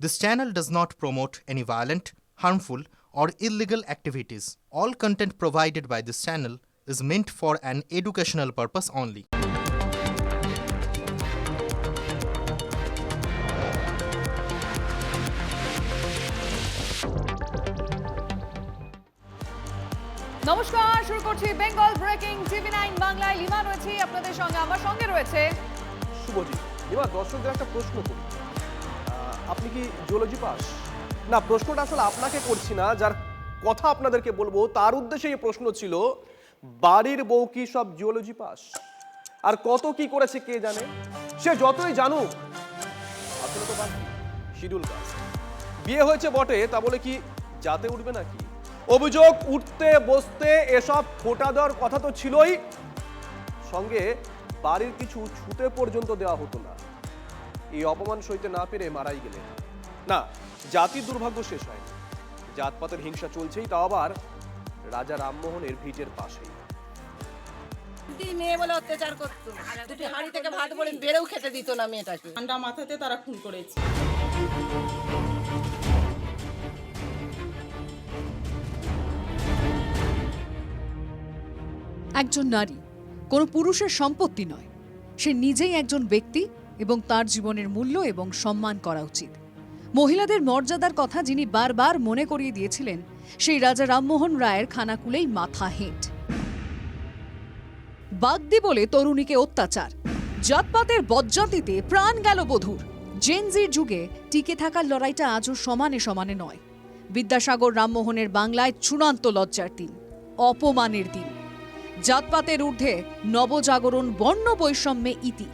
This channel does not promote any violent, harmful, or illegal activities. All content provided by this channel is meant for an educational purpose only. নমস্কার, শুরু করছি Bengal breaking TV 9 বাংলায়। Lima রয়েছে আপনাদের সঙ্গে, আমার সঙ্গে রয়েছে শুভজিৎ। লিমা, দর্শকদের একটা প্রশ্ন করি, আপনি কি জিওলজি পাস? না, প্রশ্নটা আসলে আপনাকে করছি না, যার কথা আপনাদেরকে বলবো তার উদ্দেশ্যে এই প্রশ্ন ছিল, বাড়ির বউ কি সব জিওলজি পাস? আর কত কি করেছে কে জানে, সে যতই জানুক আসলে তো বাকি শিডিউল কাস্ট। বিয়ে হয়েছে বটে, তা বলে কি যাতে উঠবে নাকি? অভিযোগ উঠতে বসতে এসব ফোঁটা দেওয়ার কথা তো ছিলই, সঙ্গে বাড়ির কিছু ছুতে পর্যন্ত দেওয়া হতো না। এই অপমান সইতে না পেরে মারাই গেলেন। না, জাতির দুর্ভাগ্য শেষ হয়নি, জাতপাতের হিংসা চলছেই, তাও আবার রাজা রামমোহনের ভিটের পাশেই। মেয়ে বলে অত্যাচার করতো, দুটি হাঁড়ি থেকে ভাত বলে বেড়েও খেতে দিত না মেয়েটাকে। ঠান্ডা মাথাতে তারা খুন করেছে। একজন নারী কোনো পুরুষের সম্পত্তি নয়, সে নিজেই একজন ব্যক্তি এবং তার জীবনের মূল্য এবং সম্মান করা উচিত। মহিলাদের মর্যাদার কথা যিনি বারবার মনে করিয়ে দিয়েছিলেন, সেই রাজা রামমোহন রায়ের খানাকুলেই মাথা হেঁট। বাগদি বলে তরুণীকে অত্যাচার, জাতপাতের বজ্জাতিতে প্রাণ গেল বধূর। জেনজির যুগে টিকে থাকার লড়াইটা আজও সমানে সমানে নয়। বিদ্যাসাগর রামমোহনের বাংলায় চূড়ান্ত লজ্জার দিন, অপমানের দিন। জাতপাতের ঊর্ধ্বে নবজাগরণ, বর্ণ বৈষম্যে ইতি।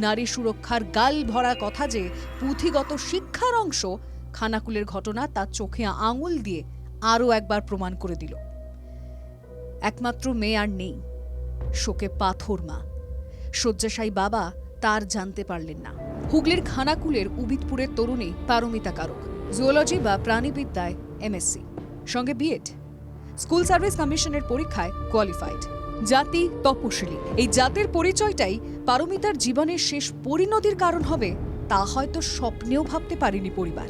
নারী সুরক্ষার গাল ভরা কথা যে পুঁথিগত শিক্ষার অংশ, খানাকুলের ঘটনা তার চোখে আঙুল দিয়ে আরও একবার প্রমাণ করে দিল। একমাত্র মেয়ে আর নেই, শোকে পাথর মা। শয্যাশায়ী বাবা তার জানতে পারলেন না। হুগলির খানাকুলের উবিদপুরের তরুণী পারমিতা কারক, জুওলজি বা প্রাণীবিদ্যায় এমএসসি, সঙ্গে বিএড। স্কুল সার্ভিস কমিশনের পরীক্ষায় কোয়ালিফাইড। জাতি তপশিলি। এই জাতের পরিচয়টাই পারমিতার জীবনের শেষ পরিণতির কারণ হবে, তা হয়তো স্বপ্নেও ভাবতে পারেনি পরিবার।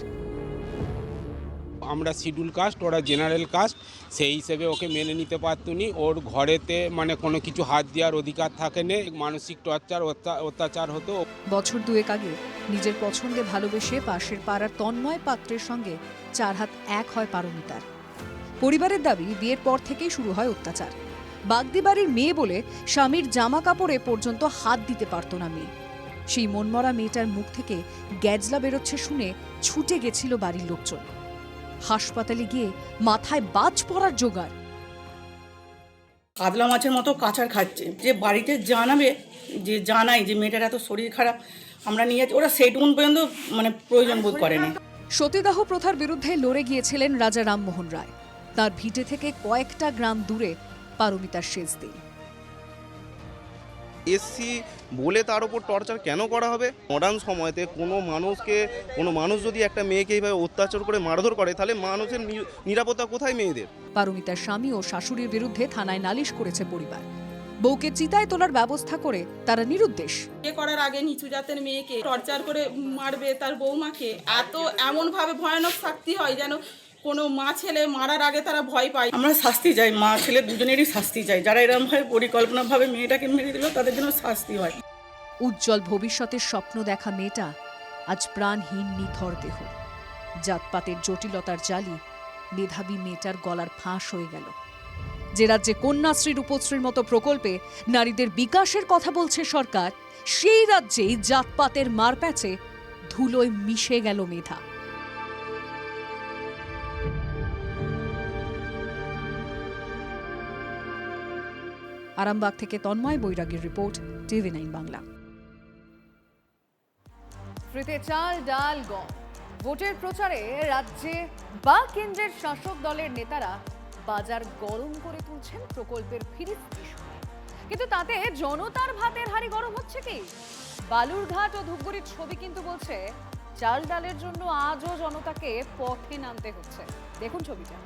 আমরা শিডিউল কাস্ট, ওরা জেনারেল কাস্ট, সেই হিসেবে ওকে মেনে নিতে পারতুনি। ওর ঘরেতে কোনো কিছু হাত দেওয়ার অধিকার থাকে না, মানসিক টর্চার অত্যাচার হতো। বছর দুয়েক আগে নিজের পছন্দে ভালোবেসে পাশের পাড়ার তন্ময় পাত্রের সঙ্গে 4 হাত এক হয় পারমিতার। পরিবারের দাবি, বিয়ের পর থেকেই শুরু হয় অত্যাচার। বাগদি বাড়ির মেয়ে বলে স্বামীর জামা কাপড়ে পর্যন্ত হাত দিতে পারত না মেয়ে। সেই মনমরা মেয়েটার মুখ থেকে গ্যাজলা বেরোচ্ছে শুনে ছুটে গেছিল বাড়ির লোকজন। হাসপাতালে গিয়ে মাথায় বাজ পড়ার জোগাড়। কাতলা মাছের মতো কাঁচার খাচ্ছে, যে বাড়িতে জানাবে যে জানাই যে মেয়েটার এত শরীর খারাপ, আমরা নিয়ে যাচ্ছি, ওরা সেইটুকুন পর্যন্ত প্রয়োজন বোধ করেনি। সতীদাহ প্রথার বিরুদ্ধে লড়ে গিয়েছিলেন রাজা রামমোহন রায়। তার ভিটে থেকে কয়েকটা গ্রাম দূরে পারমিতার শেষ দিন। এসসি বলে তার উপর টর্চার কেন করা হবে? মডার্ন সময়তে কোনো মানুষ যদি একটা মেয়েকে এইভাবে অত্যাচার করে মারধর করে, তাহলে মানুষের নিরাপত্তা কোথায় মেয়েদের? পারমিতার স্বামী ও শাশুড়ির বিরুদ্ধে থানায় নালিশ করেছে পরিবার। বউকে চিতায় তোলার ব্যবস্থা করে তারা নিরুদ্দেশ। বিয়ে করার আগে নিচু জাতের মেয়েকে টর্চার করে মারবে তার বৌমাকে, এমন ভাবে ভয়ানক শাস্তি হয় যেন কোনো মা ছেলে মারার আগে তারা ভয় পায়। আমরা শাস্তি চাই, মা ছেলে দুজনেরই শাস্তি চাই। যারা এরকম ভাবে পরিকল্পনাভাবে মেয়েটাকে মেরে দিল, তাদের জন্য শাস্তি হয়। উজ্জ্বল ভবিষ্যতের স্বপ্ন দেখা মেয়েটা আজ প্রাণহীন নিথর দেহ। জাতপাতের জটিলতার জালি মেধাবী মেয়েটার গলার ফাঁস হয়ে গেল। যে রাজ্যে কন্যাশ্রী রূপশ্রীর মতো প্রকল্পে নারীদের বিকাশের কথা বলছে সরকার, সেই রাজ্যেই জাতপাতের মারপ্যাচে ধুলোয় মিশে গেল মেধা। আরামবাগ থেকে তন্ময় বৈরাগীর রিপোর্ট, টিভি 9 বাংলা। ফ্রিতে চাল, ডাল, গম। ভোটের প্রচারে রাজ্যে বা কেন্দ্রের শাসক দলের নেতারা বাজার গরম করে তুলছেন প্রকল্পের ফিরিস্তি শুনে। কিন্তু তাতে জনতার ভাতের হাড়ি গরম হচ্ছে কি? বালুরঘাট ও ধূপগুড়ির ছবি কিন্তু বলছে চাল ডালের জন্য আজও জনতাকে পথে নামতে হচ্ছে। দেখুন ছবিটা।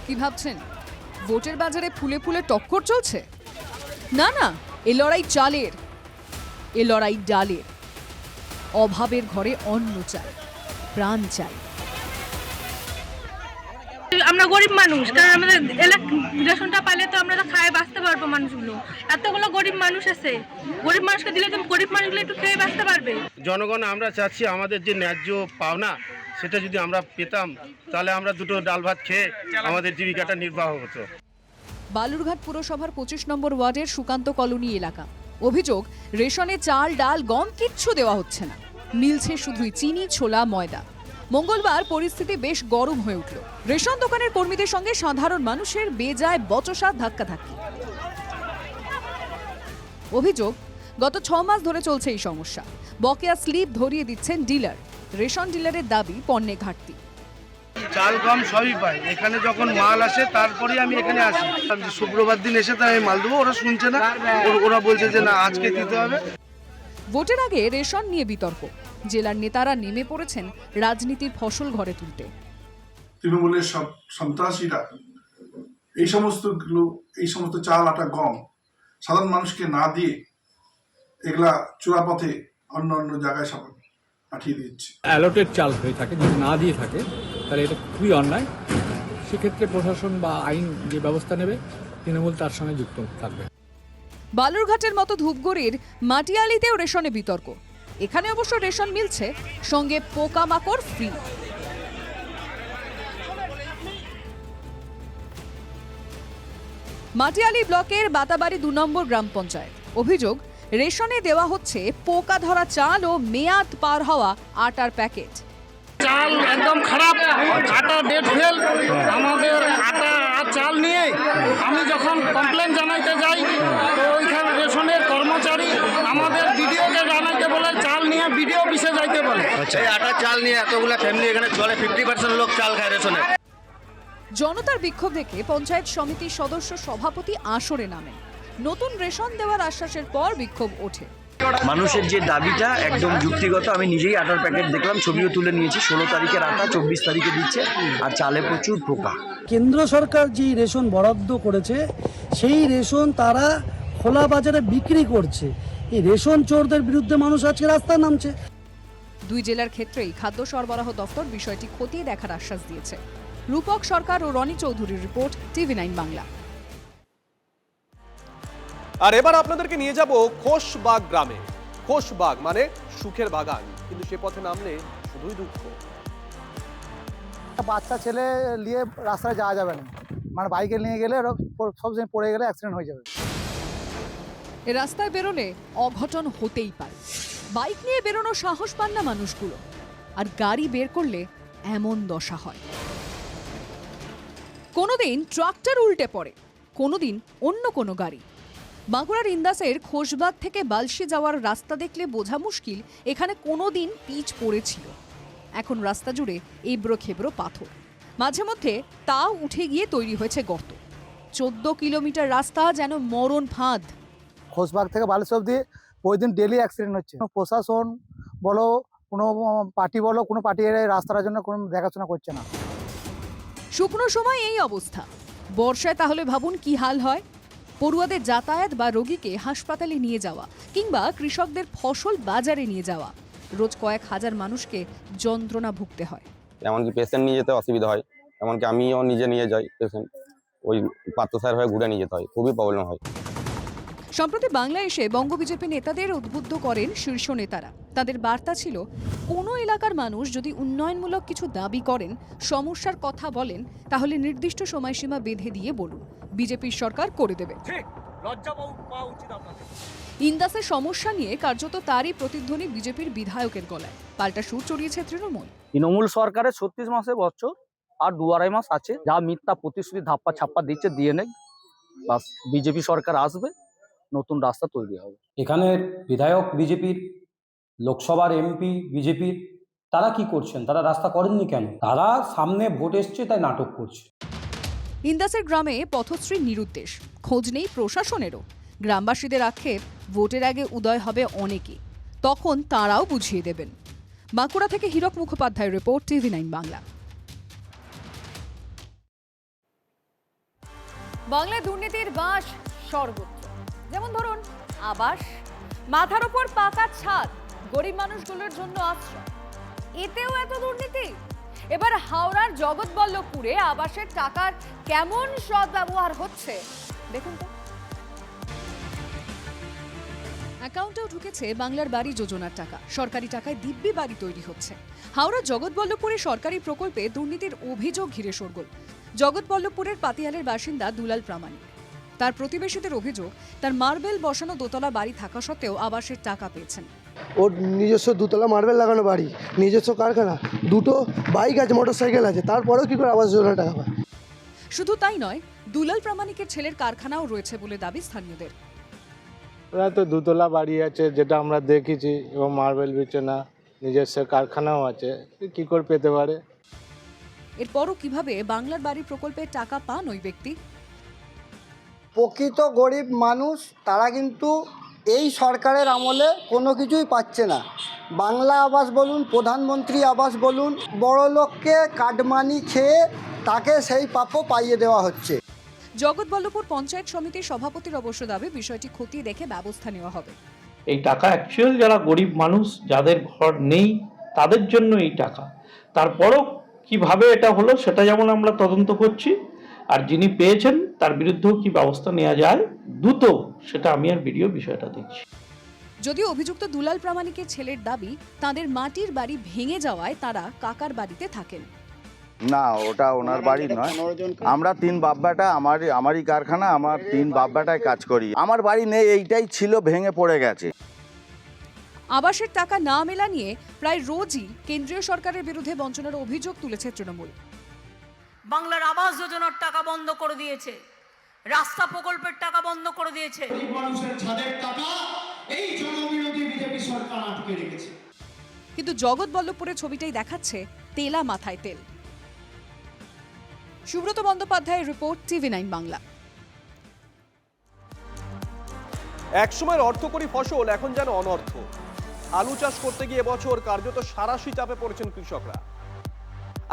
কি ভাবছেন ভোটের বাজারে ফুলে ফুলে টক্কর চলছে? না না, এই লড়াই চালের। এ লড়াই ডালের। অভাবের ঘরে অন্ন চাই, প্রাণ চাই। আমরা গরিব মানুষ, কারণ আমাদের রেশনটা পাইলে তো আমরা খায় বাঁচতে পারবো। মানুষগুলো এতগুলো গরিব মানুষ আছে, গরিব মানুষকে দিলে তো গরিব মানুষগুলো একটু খেয়ে বাঁচতে পারবে। জনগণ আমরা চাচ্ছি আমাদের যে ন্যায্য পাওনা সেটা যদি আমরা পেতাম তাহলে আমরা দুটো ডাল ভাত খেয়ে আমাদের জীবিকাটা নির্বাহ হতো। বালুরঘাট পুরসভার 25 নম্বর ওয়ার্ডের সুকান্ত কলোনি এলাকা। অভিযোগ, রেশনে চাল, ডাল, গম কিচ্ছু দেওয়া হচ্ছে না, মিলছে শুধুই চিনি, ছোলা, ময়দা। মঙ্গলবার পরিস্থিতি বেশ গরম হয়ে উঠল। রেশন দোকানের কর্মীদের সঙ্গে সাধারণ মানুষের বেজায় বচসা, ধাক্কাধাক্কি। অভিযোগ, গত 6 মাস ধরে চলছে এই সমস্যা। বকেয়া স্লিপ ধরিয়ে দিচ্ছেন ডিলার। রেশন ডিলারের দাবি পণ্যে ঘাটতি। চাল গম সবই পাই, এখানে যখন মাল আসে তারপরেই আমি এখানে আসি। শুক্রবার দিন এসে তাই মাল দেবো, ওরা শুনছে না, ওরা বলছে যে না আজকে দিতে হবে। ভোটের আগে রেশন নিয়ে বিতর্ক। জেলার নেতারা নেমে পড়েছেন রাজনীতির ফসল ঘরে তুলতে। তৃণমূলের সব সন্ত্রাসীরা এই সমস্ত চাল, আটা, গম সাধারণ মানুষকে না দিয়ে এগুলা চোরাপথে অন্য অন্য জায়গায় সব পাঠিয়ে দিচ্ছে। অ্যালটেড চাল হয়ে থাকে, যদি না দিয়ে থাকে তাহলে এটা খুবই অন্যায়। সেক্ষেত্রে প্রশাসন বা আইন যে ব্যবস্থা নেবে, তৃণমূল তার সঙ্গে যুক্ত থাকবে। বালুরঘাটের মতো ধূপগুড়ির মাটিয়ালিতেও রেশনে বিতর্ক। এখানে অবশ্য রেশন মিলছে, সঙ্গে পোকামাকড় ফ্রি। মাটিয়ালি ব্লকের বাতাবাড়ি 2 নম্বর গ্রাম পঞ্চায়েত। অভিযোগ, রেশনে দেওয়া হচ্ছে পোকা ধরা চাল ও মেয়াদ পার হওয়া আটার প্যাকেট। চাল একদম খারাপ, আটা ডেট ফেল। আমাদের আটা আর চাল নিয়ে আমি যখন কমপ্লেন জানাইতে যাই তো ওইখানে রেশনের কর্মচারী আমাদের বিডিওকে জানাইতে বলে চাল নিয়ে বিডিও অফিসে যাইতে বলে। এই আটা চাল নিয়ে এতগুলো ফ্যামিলি এখানে চলে, 50% লোক চাল খায় রেশনে। জনতার বিক্ষোভ দেখে পঞ্চায়েত সমিতির সদস্য সভাপতি আসরে নামেন। নতুন রেশন দেওয়ার আশ্বাসের পর বিক্ষোভ ওঠে। মানুষের যে দাবিটা একদম যুক্তিগত। আমি নিজেই আটার প্যাকেট দেখলাম, ছবিও তুলে নিয়েছি। 16 তারিখের আটা 24 তারিখে দিচ্ছে, আর চালে প্রচুর পোকা। কেন্দ্র সরকার যে রেশন বরাদ্দ করেছে সেই রেশন তারা খোলা বাজারে বিক্রি করছে। এই রেশন চোরদের বিরুদ্ধে মানুষ আজকে রাস্তায় নামছে। 2 জেলার ক্ষেত্রেই খাদ্য সরবরাহ দফতর বিষয়টি খতিয়ে দেখার আশ্বাস দিয়েছে। রূপক সরকার ও রনি চৌধুরীর রিপোর্ট, TV9 বাংলা। আর এবার আপনাদেরকে নিয়ে যাব খোশবাগ গ্রামে। খোশবাগ মানে সুখের বাগান, কিন্তু সে পথে নামলে শুধুই দুঃখ। বাচ্চা ছেলে নিয়ে রাস্তায় যাওয়া যাবে না, মানে বাইকে নিয়ে গেলে সব সময় পড়ে গেলে অ্যাক্সিডেন্ট হয়ে যাবে। এ রাস্তায় বেরোলে অঘটন হতেই পারে। বাইক নিয়ে বেরোনো সাহস পান না মানুষগুলো, আর গাড়ি বের করলে এমন দশা হয়। কোনোদিন ট্রাক্টর উল্টে পড়ে, কোনোদিন অন্য কোনো গাড়ি। বাঁকুড়ার ইন্দাসের খোশবাগ থেকে বালশি যাওয়ার রাস্তা দেখলে বোঝা মুশকিল এখানে কোনোদিন পিচ পড়েছিল। এখন রাস্তা জুড়ে এবড়ো খেবড়ো পাথর, মাঝে মধ্যে তাও উঠে গিয়ে তৈরি হয়েছে গর্ত। 14 কিলোমিটার রাস্তা যেন মরণ ফাঁদ। খোশবাগ থেকে বালিশ অবধি প্রতিদিন ডেলি অ্যাক্সিডেন্ট হচ্ছে। প্রশাসন বলো, কোনো পার্টি বলো, কোনো পার্টি রাস্তার জন্য কোনো দেখাশোনা করছে না। শুকনো সময় এই অবস্থা, বর্ষায় তাহলে ভাবুন কি হাল হয়। পড়ুয়াদের যাতায়াত বা রোগীকে হাসপাতালে নিয়ে যাওয়া, কিংবা কৃষকদের ফসল বাজারে নিয়ে যাওয়া, রোজ কয়েক হাজার মানুষকে যন্ত্রণা ভুগতে হয়। এমনকি পেশেন্ট নিয়ে যেতে অসুবিধা হয়, এমনকি আমিও নিজে নিয়ে যাই পেশেন্ট, ওই পাত্রসার হয়ে ঘুরে নিয়ে যেতে হয়, খুবই প্রবলেম হয়। সম্প্রতি বাংলায় এসে বঙ্গ বিজেপি নেতাদের উদ্বুদ্ধ করেন শীর্ষ নেতারা। তাদের বার্তা ছিল, কোনো এলাকার মানুষ যদি উন্নয়নমূলক কিছু দাবি করেন, সমস্যার কথা বলেন, তাহলে নির্দিষ্ট সময়সীমা বেঁধে দিয়ে বলুন, বিজেপির সরকার করে দেবে। ইন্দাসের সমস্যা নিয়ে কার্যত তারই প্রতিধ্বনি বিজেপির বিধায়কের গলায়। পাল্টা সুর চড়িয়েছে তৃণমূল সরকারের 36 মাসে বছর আর 2-2.5 মাস আছে। যা মিথ্যা প্রতিশ্রুতি ধাপ্পা ছাপ্পা দিচ্ছে দিয়ে নেই, বাস বিজেপি সরকার আসবে, নতুন রাস্তা তৈরি হবে। এখানে বিধায়ক বিজেপির, লোকসভার এমপি বিজেপির, তারা কি করছেন? তারা রাস্তা করেননি কেন? তারা সামনে ভোট এসছে তাই নাটক করছে। ইন্দাসের গ্রামে পথশ্রীর নিরুদ্দেশ, খোঁজ নেই প্রশাসনেরও। গ্রামবাসীদের আক্ষেপ, ভোটের আগে উদয় হবে অনেকে, তখন তাঁরাও বুঝিয়ে দেবেন। বাঁকুড়া থেকে হীরক মুখোপাধ্যায়ের রিপোর্ট, TV9 বাংলা। বাংলায় দুর্নীতির বাস সর্বত্র, যেমন ধরুন আবাস, মাথার উপর পাকা ছাদ, গরিব মানুষগুলোর জন্য আশ্রয়, এতেও এত দুর্নীতি। এবার হাওড়ার জগৎবল্লভপুরে আবাসের টাকার কেমন সদ্ব্যবহার হচ্ছে দেখুন তো। অ্যাকাউন্টেও ঢুকেছে বাংলার বাড়ি যোজনার টাকা, সরকারি টাকায় দিব্যি বাড়ি তৈরি হচ্ছে। হাওড়া জগৎবল্লভপুরে সরকারি প্রকল্পে দুর্নীতির অভিযোগ ঘিরে শোরগোল। জগৎবল্লভপুরের পাতিয়ালের বাসিন্দা দুলাল প্রামাণিক। তার প্রতিবেশীদের অভিযোগ, তার মার্বেল বসানো দোতলা বাড়ি থাকা সত্ত্বেও আবাসের টাকা পেয়েছেন। ওর নিজস্ব দুতলা মার্বেল লাগানো বাড়ি, নিজস্ব কারখানা, দুটো বাইক আছে, মোটরসাইকেল আছে, তারপরেও কি করে আবাস যোজনা টাকা পায়? শুধু তাই নয়, দুলাল প্রামাণিকের ছেলের কারখানাও রয়েছে বলে দাবি স্থানীয়দের। ওরা তো দুতলা বাড়ি আছে যেটা আমরা দেখেছি, এবং মার্বেল বিছানা, নিজস্ব কারখানাও আছে, কি করে পেতে পারে? এরপরও কিভাবে বাংলার বাড়ি প্রকল্পে টাকা পান ওই ব্যক্তি? প্রকৃত গরিব মানুষ তারা কিন্তু এই সরকারের আমলে কোনো কিছুই পাচ্ছে না। বাংলা আবাস বলুন, প্রধানমন্ত্রী আবাস বলুন, বড় লোককে কাটমানি খেয়ে তাকে সেই প্রাপ্য পাইয়ে দেওয়া হচ্ছে। জগৎবল্লভপুর পঞ্চায়েত সমিতির সভাপতির অবশ্য দাবি, বিষয়টি খতিয়ে দেখে ব্যবস্থা নেওয়া হবে। এই টাকা অ্যাকচুয়াল যারা গরিব মানুষ, যাদের ঘর নেই, তাদের জন্য এই টাকা। তারপরও কিভাবে এটা হলো সেটা যেমন আমরা তদন্ত করছি, আর যিনি পেয়েছেন তার বিরুদ্ধেও কি ব্যবস্থা নেওয়া যায় দ্রুত, সেটা আমি আর ভিডিও বিষয়টা দেখছি। যদিও অভিযুক্ত দুলাল প্রামাণিকের ছেলের দাবি, তাদের মাটির বাড়ি ভেঙে যাওয়ায় তারা কাকার বাড়িতে থাকেন। না, ওটা ওনার বাড়ি নয়। আমরা 3 বাপ-বেটা, আমারই কারখানা, আমার 3 বাপ-বেটায় কাজ করি। আমার বাড়ি নেই, এইটাই ছিল, ভেঙে পড়ে গেছে। আবাসের টাকা না মেলা নিয়ে প্রায় রোজই কেন্দ্রীয় সরকারের বিরুদ্ধে বঞ্চনার অভিযোগ তুলেছে তৃণমূল। বাংলার আবাস যোজনার টাকা বন্ধ করে দিয়েছে, রাস্তা প্রকল্পের টাকা বন্ধ করে দিয়েছে। মানুষের ছাদের টাকা এই জনবিরোধী বিজেপি সরকার আটকে রেখেছে। কিন্তু জগৎবল্লভপুরের ছবিটাই দেখাচ্ছে তেলা মাথায় তেল। সুব্রত বন্দ্যোপাধ্যায়ের রিপোর্ট, TV9 বাংলা। একসময়ের অর্থকরী ফসল এখন যেন অনর্থ। আলু চাষ করতে গিয়ে এবছর কার্যত সারাশি চাপে পড়েছেন কৃষকরা।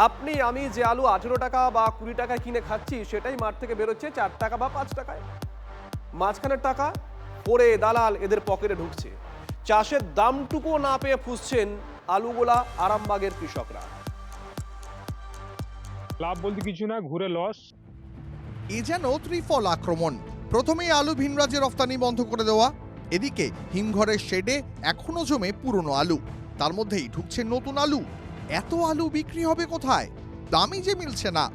আপনি আমি যে আলু 18 টাকা বা 20 টাকায় কিনে খাচ্ছি, সেটাই মাঠ থেকে বেরোচ্ছে 4 টাকা বা 5 টাকায়। মাঝখানের টাকা পরে দালাল এদের পকেটে ঢুকছে। চাষের দামটুকুও না পেয়ে ফুসছেন আলুগোলা আরামবাগের কৃষকরা। লাভ বলতে কিছু না, ঘুরে লস। এ যেন ত্রিফল আক্রমণ। প্রথমেই আলু ভিন রাজ্যে রফতানি বন্ধ করে দেওয়া, এদিকে হিমঘরের শেডে এখনো জমে পুরনো আলু, তার মধ্যেই ঢুকছে নতুন আলু। এত আলু বিক্রি হবে কোথায়? দামই যে মিলছে না।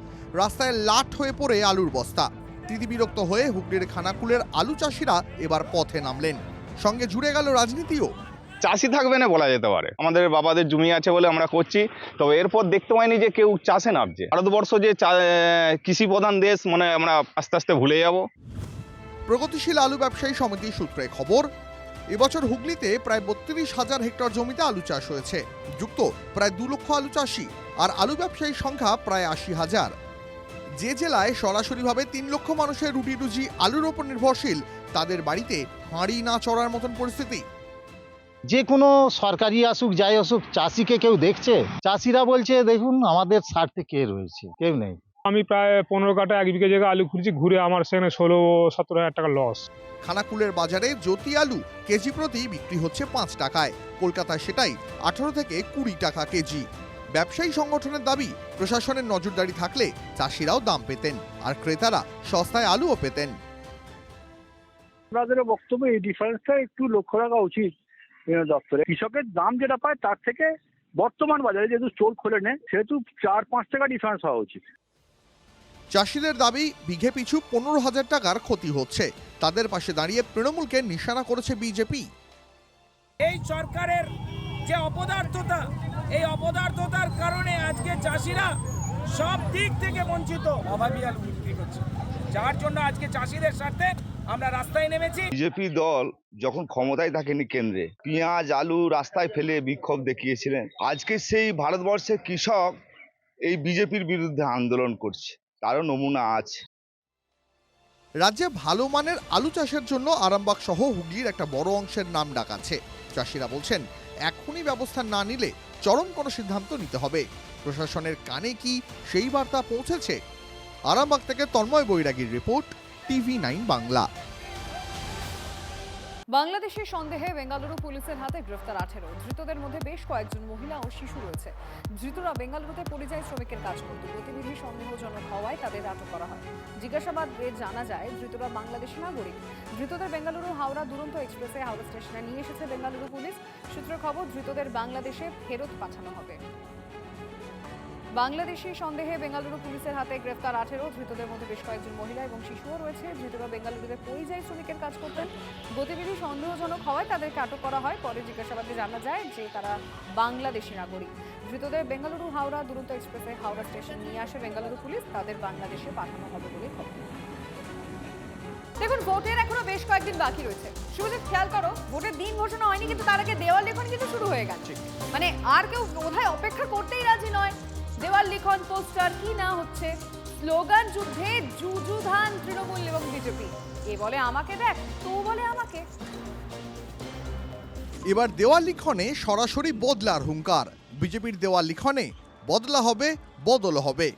রাস্তায় লাট হয়ে পড়ে আলুর বস্তা। তিতিবিরক্ত হয়ে হুগলির খানাকুলের আলু চাষিরা এবার পথে নামলেন। সঙ্গে জুড়ে গেল রাজনীতিও। চাষি থাকবে না বলা যেতে পারে, আমাদের বাবাদের জমি আছে বলে আমরা করছি, তবে এরপর দেখতে পাইনি যে কেউ চাষে নামছে। ভারতবর্ষ যে কৃষি প্রধান দেশ, মানে আমরা আস্তে আস্তে ভুলে যাব। প্রগতিশীল আলু ব্যবসায়ী সমিতির সূত্রে খবর, এবছর হুগলিতে প্রায় 32,000 হেক্টর জমিতে আলু চাষ হয়েছে। যুক্ত প্রায় 2 লক্ষ আলু চাষি, আর আলু ব্যবসায়ীর সংখ্যা প্রায় 80,000। যে জেলায় সরাসরিভাবে 3 লক্ষ মানুষের রুটি রুজি আলুর ওপর নির্ভরশীল, তাদের বাড়িতে হাঁড়ি না চড়ার মতন পরিস্থিতি। যে কোনো সরকারি আসুক যাই আসুক, চাষিকে কেউ দেখছে? চাষিরা বলছে দেখুন আমাদের স্বার্থে কে রয়েছে, কেউ নেই। আমি প্রায় 15 কাটা 1 বিঘা জায়গা আলু খুঁজছি, ঘুরে আমার সেখানে 16-17 হাজার টাকা লস। খানাকুলের বাজারে জ্যোতি আলু কেজি প্রতি বিক্রি হচ্ছে 5 টাকায়, কলকাতায় সেটাই 18 থেকে 20 টাকা কেজি। ব্যবসায়ী সংগঠনের দাবি, প্রশাসনের নজরদারি থাকলে চাষিরাও দাম পেতেন, আর ক্রেতারা সস্তায় আলুও পেতেন। আমাদের বক্তব্য এই ডিফারেন্সটা একটু লক্ষ্য রাখা উচিত দপ্তরে। কৃষকের দাম যেটা পায় তার থেকে বর্তমান বাজারে যেহেতু স্টোর খোলে নেই, সেহেতু 4-5 টাকা ডিফারেন্স হওয়া উচিত। চাষিদের দাবি, বিঘে পিছু 15,000 টাকার ক্ষতি হচ্ছে। তাদের পাশে দাঁড়িয়ে তৃণমূলকে নিশানা করেছে বিজেপি। এই সরকারের যে অপদার্থতা, এই অপদার্থতার কারণে আজকে চাষিরা সব দিক থেকে বঞ্চিত, অভাবী আলু বিক্রি করছে, যার জন্য আজকে চাষিদের স্বার্থে আমরা রাস্তায় নেমেছি। বিজেপি দল যখন ক্ষমতায় থাকেনি কেন্দ্রে, পেঁয়াজ আলু রাস্তায় ফেলে বিক্ষোভ দেখিয়েছিলেন। আজকে সেই ভারতবর্ষের কৃষক এই বিজেপির বিরুদ্ধে আন্দোলন করছে, তারও নমুনা আছে। রাজ্যে ভালো মানের আলু চাষের জন্য আরামবাগ সহ হুগলির একটা বড় অংশের নাম ডাক আছে। চাষিরা বলছেন, এখনই ব্যবস্থা না নিলে চরম কোনো সিদ্ধান্ত নিতে হবে। প্রশাসনের কানে কি সেই বার্তা পৌঁছেছে? আরামবাগ থেকে তন্ময় বৈরাগীর রিপোর্ট, TV9 বাংলা। বাংলাদেশের সন্দেহে বেঙ্গালুরু পুলিশের হাতে গ্রেফতার 18। ধৃতদের মধ্যে বেশ কয়েকজন মহিলা ও শিশু রয়েছে। ধৃতরা বেঙ্গালুরুতে পরিযায়ী শ্রমিকের কাজ করত। গতিবিধি সন্দেহজনক হওয়ায় তাদের আটক করা হয়। জিজ্ঞাসাবাদে জানা যায় ধৃতরা বাংলাদেশি নাগরিক। ধৃতদের বেঙ্গালুরু হাওড়া দুরন্ত এক্সপ্রেসে হাওড়া স্টেশনে নিয়ে এসেছে বেঙ্গালুরু পুলিশ। সূত্রের খবর, ধৃতদের বাংলাদেশে ফেরত পাঠানো হবে। বাংলাদেশি সন্দেহে বেঙ্গালুরু পুলিশের হাতে গ্রেফতার 18। ধৃতদের মধ্যে বেশ কয়েকজন মহিলা এবং শিশুও রয়েছে। ধৃতরা বেঙ্গালুরুতে পরিযায়ী শ্রমিকের কাজ করতেন। গতিবিধি সন্দেহজনক হওয়ায় তাদেরকে আটক করা হয়। পরে জিজ্ঞাসাবাদে জানা যায় যে তারা বাংলাদেশি নাগরিক। ধৃতদের বেঙ্গালুরু হাওড়া দুরন্ত এক্সপ্রেসে হাওড়া স্টেশন নিয়ে আসে বেঙ্গালুরু পুলিশ। তাদের বাংলাদেশে পাঠানো হবে বলে খবর। দেখুন, ভোটের এখনো বেশ কয়েকদিন বাকি রয়েছে। শুভজিৎ, খেয়াল করো, ভোটের দিন ঘোষণা হয়নি, কিন্তু তার আগে দেওয়াল লিখন কিন্তু শুরু হয়ে গেছে। মানে আর কেউ বোধহয় অপেক্ষা করতেই রাজি নয়। দেওয়াল লিখন, পোস্টার কি না হচ্ছে, স্লোগান যুদ্ধে যুযুধান তৃণমূল এবং বিজেপি। এ বলে আমাকে দেখ, তো বলে আমাকে। এবার দেওয়াল লিখনে সরাসরি বদলার হুঙ্কার। বিজেপির দেওয়াল লিখনে বদলা হবে, বদল হবে।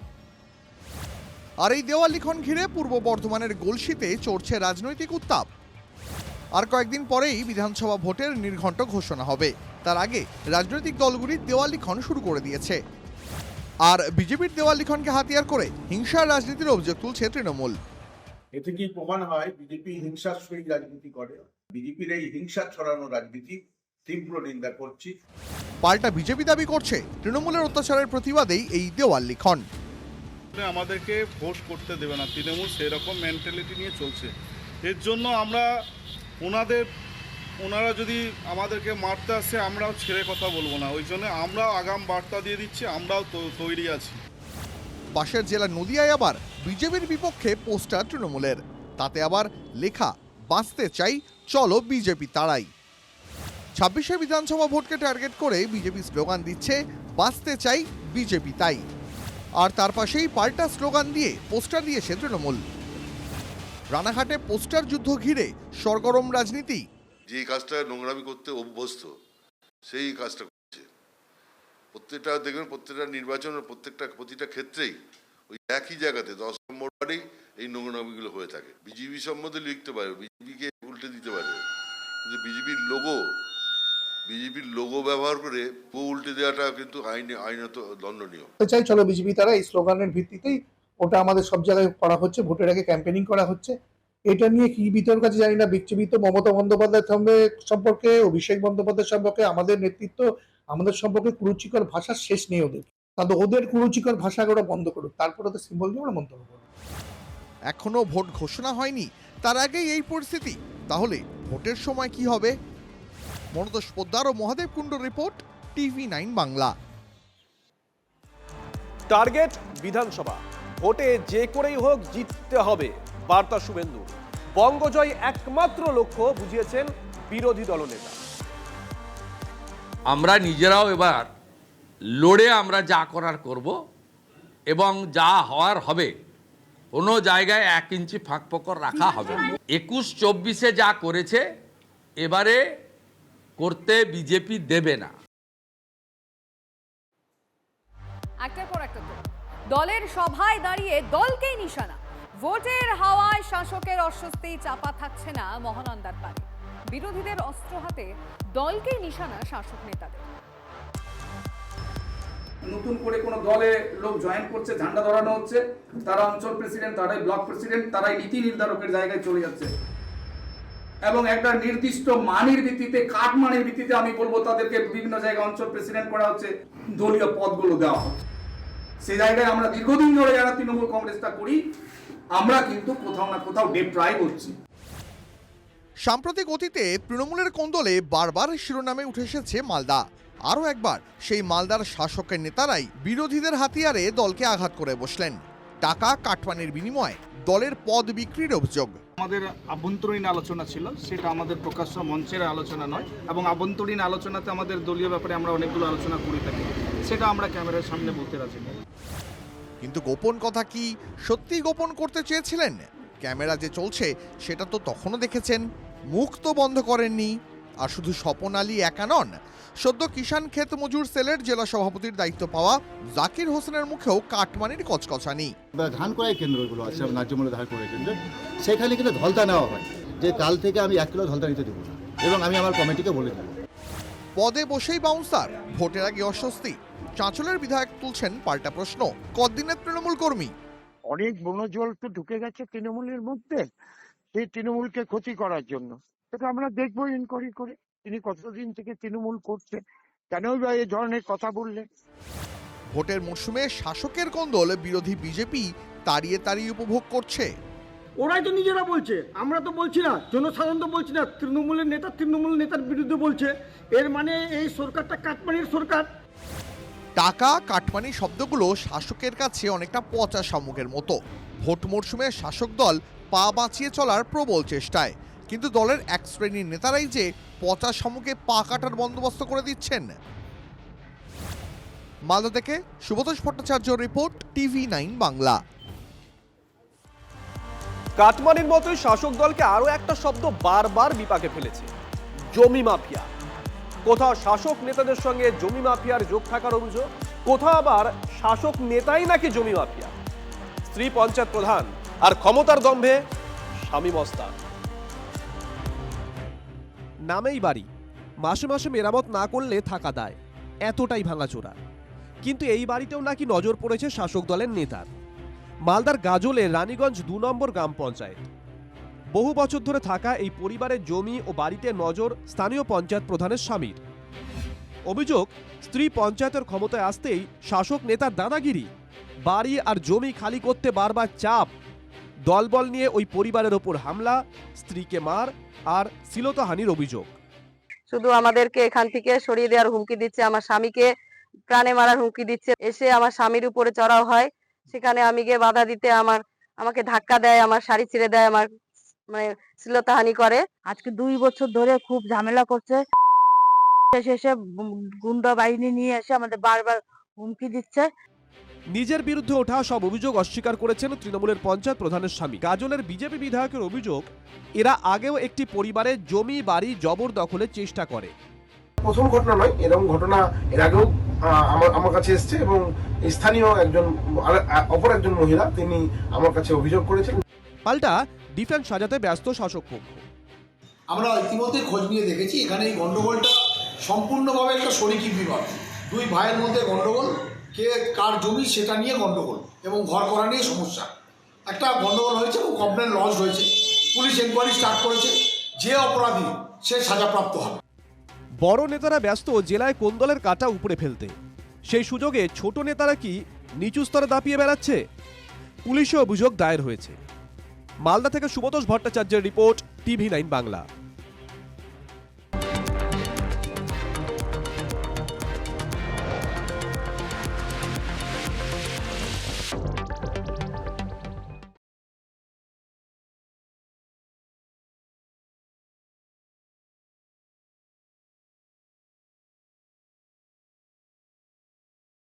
আর এই দেওয়াল লিখন ঘিরে পূর্ব বর্ধমানের গলসিতে চড়ছে রাজনৈতিক উত্তাপ। আর কয়েকদিন পরেই বিধানসভা ভোটের নির্ঘণ্ট ঘোষণা হবে। তার আগে রাজনৈতিক দলগুলি দেওয়াল লিখন শুরু করে দিয়েছে। আর বিজেপির দেওয়াল লিখনকে হাতিয়ার করে হিংসার রাজনীতির অভিযোগ তুলছে তৃণমূল। এ থেকেই প্রমাণ হয় বিজেপি হিংসাশ্রয়ী রাজনীতি করে। বিজেপির এই হিংসা ছড়ানো রাজনীতি তীব্র নিন্দা করছি। পাল্টা বিজেপি দাবি করছে তৃণমূলের অত্যাচারের প্রতিবাদেই এই দেওয়াল লিখন। আমাদেরকে ভোট করতে দেবে না, তৃণমূল সেরকম মেন্টালিটি নিয়ে চলছে। এর জন্য আমরা ওনারা যদি আমাদেরকে মারতে আসে, আমরাও ছেড়ে কথা বলবো না। ওই জন্য আমরাও আগাম বার্তা দিয়ে দিচ্ছি, আমরাও তৈরি আছি। পাশের জেলা নদিয়ায় আবার বিজেপির বিপক্ষে পোস্টার তৃণমূলের। তাতে আবার লেখা, বাঁচতে চাই, চলো বিজেপি তাড়াই। 26শে বিধানসভা ভোটকে টার্গেট করে বিজেপি স্লোগান দিচ্ছে, বাঁচতে চাই, বিজেপি তাই। আর তার পাশেই পাল্টা স্লোগান দিয়ে পোস্টার দিয়েছে তৃণমূল। রানাঘাটে পোস্টার যুদ্ধ ঘিরে সরগরম রাজনীতি। যে কাজটা নোংরামি করতে অভ্যস্ত, সেই কাজটা করছে। প্রত্যেকটা দেখবেন, প্রত্যেকটা নির্বাচন, প্রতিটা ক্ষেত্রেই ওই একই জায়গাতে 10 নম্বর বারেই এই নোংরামিগুলো হয়ে থাকে। বিজেপি সম্বন্ধে লিখতে পারে, বিজেপিকে উল্টে দিতে পারে, কিন্তু বিজেপির লোগো ব্যবহার করে উল্টে দেওয়াটা কিন্তু আইনত দণ্ডনীয়। চাই চলো বিজেপি তারা, এই স্লোগানের ভিত্তিতেই ওটা আমাদের সব জায়গায় করা হচ্ছে। ভোটের আগে ক্যাম্পেনিং করা হচ্ছে। এটা নিয়ে কি বিতর্ক আছে জানি না। বিজেপি তো মমতা বন্দ্যোপাধ্যায় সম্পর্কে, অভিষেক বন্দ্যোপাধ্যায় সম্পর্কে, আমাদের নেতৃত্ব, আমাদের সম্পর্কে কুরুচিকর ভাষা শেষ নেই ওদের। তাহলে ওদের কুরুচিকর ভাষা ওরা বন্ধ করুক, তারপরে তো সিম্বল দিয়ে আমরা মন্তব্য করব। এখনো ভোট ঘোষণা হয়নি, তার আগেই এই পরিস্থিতি। তাহলে ভোটের সময় কি হবে? মনোতোষ পোদ্দার ও মহাদেব কুণ্ডুর রিপোর্ট, TV9 বাংলা। টার্গেট বিধানসভা, ভোটে যে করেই হোক জিততে হবে, বার্তা শুভেন্দু। বঙ্গজয় একমাত্র লক্ষ্য বুঝিয়েছেন বিরোধী দলনেতা। আমরা নিজেরাও এবার লড়ে আমরা যা করার করব, এবং যা হওয়ার হবে। কোনো জায়গায় 1 ইঞ্চি ফাঁক ফোকর রাখা হবে না। 21-24-এ যা করেছে এবারে করতে বিজেপি দেবে না। একটার পর একটা দলের সভায় দাঁড়িয়ে দলকেই নিশানা। ভোটের হাওয়ায় শাসকের অস্বস্তি চাপা থাকছে না মহানন্দার পারে। বিরোধীদের অস্ত্র হাতে দলকেই নিশানা শাসক নেতাদের। নতুন করে কোনো দলে লোক জয়েন করছে, ঝান্ডা ধরানো হচ্ছে, তারা অঞ্চল প্রেসিডেন্ট, তারাই ব্লক প্রেসিডেন্ট, তারাই নীতি নির্ধারকের জায়গায় চলে যাচ্ছে। এবং একটা নির্দিষ্ট মানের ভিত্তিতে, কাটমানের ভিত্তিতে আমি বলবো তাদেরকে বিভিন্ন জায়গায় অঞ্চল প্রেসিডেন্ট করা হচ্ছে, দলীয় পদগুলো দেওয়া হচ্ছে। সেই জায়গায় আমরা দীর্ঘদিন ধরে যারা তৃণমূল কংগ্রেসটা করি, আমরা কিন্তু কোথাও না কোথাও ডেপ্রাইভ হচ্ছি। সাম্প্রতিক অতীতে তৃণমূলের কোন্দলে বারবার শিরোনামে উঠে এসেছে মালদা। আরও একবার সেই মালদার শাসকের নেতারাই বিরোধীদের হাতিয়ারে দলকে আঘাত করে বসলেন। টাকা কাটমানির বিনিময়ে দলের পদ বিক্রির অভিযোগ। আমাদের আভ্যন্তরীণ আলোচনা ছিল, সেটা আমাদের প্রকাশ্য মঞ্চের আলোচনা নয়। এবং আভ্যন্তরীণ আলোচনাতে আমাদের দলীয় ব্যাপারে আমরা অনেকগুলো আলোচনা করে থাকি, সেটা আমরা ক্যামেরার সামনে বলতে রাজি নই। কিন্তু গোপন কথা কি সত্যি গোপন করতে চেয়েছিলেন? ক্যামেরা যে চলছে সেটা তো তখনও দেখেছেন, মুখ তো বন্ধ করেননি। আর শুধু স্বপন আলী একা নন, সদ্য কিষাণ ক্ষেত মজুর সেলের জেলা সভাপতির দায়িত্ব পাওয়া জাকির হোসেনের মুখেও কাটমানির কচকচানি। ধান করাই কেন্দ্রগুলো আছে, ন্যায্য মূল্য ধান করাই কেন্দ্র, সেখানে কিন্তু ধলতা নেওয়া হয় যে কাল থেকে আমি 1 কিলো ধলতা নিতে দেবো না। এবং আমি আমার কমিটিকে বলে দেব। পদে বসেই বাউন্সার, ভোটের আগে অস্বস্তি। চাঁচলের বিধায়ক তুলছেন পাল্টা প্রশ্ন, কদিনের তৃণমূল কর্মী? অনেক বনজল তো ঢুকে গেছে তৃণমূলের মধ্যে, সেই তৃণমূলকে ক্ষতি করার জন্য। সেটা আমরা দেখবো ইনকোয়ারি করে তিনি কতদিন থেকে তৃণমূল করছে, কেনই বা এই ধরনের কথা বললেন। ভোটের মরশুমে শাসকের কোন্দল বিরোধী বিজেপি তাড়িয়ে তাড়িয়ে উপভোগ করছে। ওরাই তো নিজেরা বলছে, আমরা তো বলছি না, জনসাধারণ তো বলছি না, তৃণমূল নেতার বিরুদ্ধে বলছে। এর মানে এই সরকারটা কাটমানির সরকার। টাকা কাটমানি শব্দগুলো শাসকের কাছে অনেকটা পচা শামুকের মতো। ভোট মরশুমে শাসক দল পা বাঁচিয়ে চলার প্রবল চেষ্টায়, কিন্তু দলের এক শ্রেণীর নেতারাই যে পচা শামুকে পা কাটার বন্দোবস্ত করে দিচ্ছেন। মালদা থেকে সুব্রত ভট্টাচার্য রিপোর্ট, TV9 বাংলা। কাটমানির মতোই শাসক দলকে আরো একটা শব্দ বারবার বিপাকে ফেলেছে, জমি মাফিয়া। কোথাও শাসক নেতাদের সঙ্গে জমি মাফিয়ার যোগ থাকার অভিযোগ, কোথাও আবার শাসক নেতাই নাকি জমি মাফিয়া। স্ত্রী পঞ্চায়েত প্রধান আর ক্ষমতার দম্ভে স্বামী মস্তান। নামেই বাড়ি, মাসে মাসে মেরামত না করলে থাকা দায়, এতটাই ভাঙাচোরা। কিন্তু এই বাড়িতেও নাকি নজর পড়েছে শাসক দলের নেতার। মালদার গাজলে রানীগঞ্জ 2 নম্বর গ্রাম পঞ্চায়েত। বহু বছর ধরে থাকা এই পরিবারের জমি ও বাড়িতে নজর স্থানীয় পঞ্চায়েত প্রধানের স্বামীর। অভিযোগ, স্ত্রী পঞ্চায়েতের ক্ষমতায় আসতেই শাসক নেতার দাদাগিরি, বাড়ি আর জমি খালি করতে বারবার চাপ, দলবল নিয়ে ওই পরিবারের ওপর হামলা, স্ত্রীকে মার আর শ্লীলতাহানির অভিযোগ। শুধু আমাদেরকে এখান থেকে সরিয়ে দেওয়ার হুমকি দিচ্ছে, আমার স্বামীকে প্রাণে মারার হুমকি দিচ্ছে। এসে আমার স্বামীর উপরে চড়াও হয়, সেখানে আমি গিয়ে বাধা দিতে আমাকে ধাক্কা দেয়, আমার শাড়ি ছিঁড়ে দেয়, আমার মানে শ্লীলতাহানি করে। আজকে 2 বছর ধরে খুব ঝামেলা করছে। শেষে গুন্ডা বাহিনী নিয়ে এসে আমাদের বারবার হুমকি দিচ্ছে। নিজের বিরুদ্ধে ওঠা সব অভিযোগ অস্বীকার করেছেন তৃণমূলের পঞ্চায়েত প্রধানের স্বামী। গাজলের বিজেপি বিধায়কের অভিযোগ, এরা আগেও একটি পরিবারের জমি বাড়ি জবরদখলের চেষ্টা করে। প্রথম ঘটনা নয়, এরকম ঘটনা এর আগেও আমার কাছে এসেছে এবং স্থানীয় অপর একজন মহিলা তিনি আমার কাছে অভিযোগ করেছেন। পাল্টা ডিফেন্স সাজাতে ব্যস্ত শাসক পক্ষ। আমরা ইতিমধ্যে খোঁজ নিয়ে দেখেছি, এখানে এই গন্ডগোলটা সম্পূর্ণভাবে একটা শরিকি বিবাদ। 2 ভাইয়ের মধ্যে গন্ডগোল, কে কার জমি সেটা নিয়ে গন্ডগোল এবং ঘর করা নিয়ে সমস্যা। একটা গন্ডগোল হয়েছে এবং কমপ্লেন লঞ্চ হয়েছে, পুলিশ এনকোয়ারি স্টার্ট করেছে, যে অপরাধী সে সাজাপ্রাপ্ত হবে। বড় নেতারা ব্যস্ত জেলায় কোন দলের কাঁটা উপরে ফেলতে, সেই সুযোগে ছোট নেতারা কি নিচু স্তরে দাপিয়ে বেড়াচ্ছে? পুলিশে অভিযোগ দায়ের হয়েছে। মালদা থেকে সুব্রত ভট্টাচার্যের রিপোর্ট, TV9 বাংলা।